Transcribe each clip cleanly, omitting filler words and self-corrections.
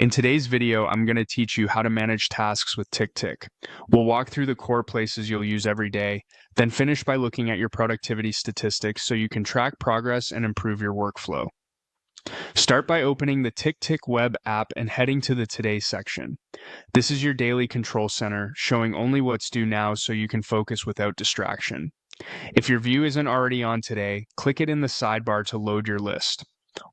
In today's video, I'm going to teach you how to manage tasks with TickTick. We'll walk through the core places you'll use every day, then finish by looking at your productivity statistics so you can track progress and improve your workflow. Start by opening the TickTick web app and heading to the Today section. This is your daily control center, showing only what's due now so you can focus without distraction. If your view isn't already on Today, click it in the sidebar to load your list.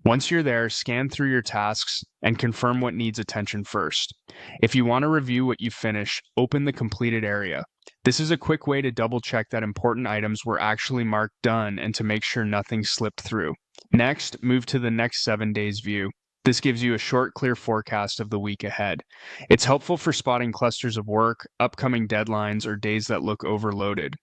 Once you're there, scan through your tasks and confirm what needs attention first. If you want to review what you finish, open the completed area. This is a quick way to double check that important items were actually marked done and to make sure nothing slipped through. Next, move to the next 7 days view. This gives you a short, clear forecast of the week ahead. It's helpful for spotting clusters of work, upcoming deadlines, or days that look overloaded.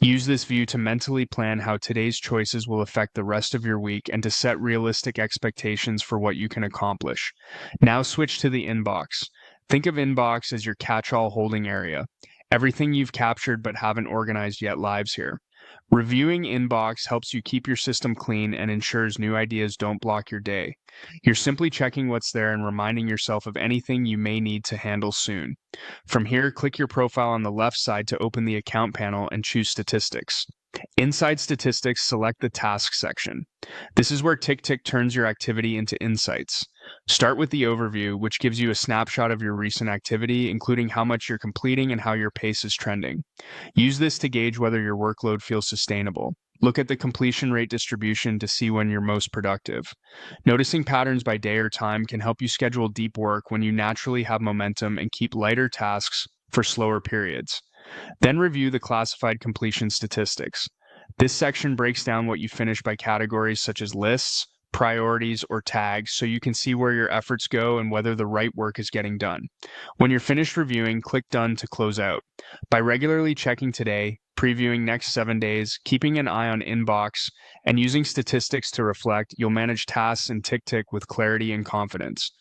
Use this view to mentally plan how today's choices will affect the rest of your week and to set realistic expectations for what you can accomplish. Now switch to the inbox. Think of inbox as your catch-all holding area. Everything you've captured but haven't organized yet lives here. Reviewing inbox helps you keep your system clean and ensures new ideas don't block your day. You're simply checking what's there and reminding yourself of anything you may need to handle soon. From here, click your profile on the left side to open the account panel and choose Statistics. Inside Statistics, select the Tasks section. This is where TickTick turns your activity into insights. Start with the overview, which gives you a snapshot of your recent activity, including how much you're completing and how your pace is trending. Use this to gauge whether your workload feels sustainable. Look at the completion rate distribution to see when you're most productive. Noticing patterns by day or time can help you schedule deep work when you naturally have momentum and keep lighter tasks for slower periods. Then review the classified completion statistics. This section breaks down what you finish by categories such as lists, priorities, or tags so you can see where your efforts go and whether the right work is getting done. When you're finished reviewing, click Done to close out. By regularly checking today, previewing next 7 days, keeping an eye on inbox, and using statistics to reflect, you'll manage tasks in TickTick with clarity and confidence.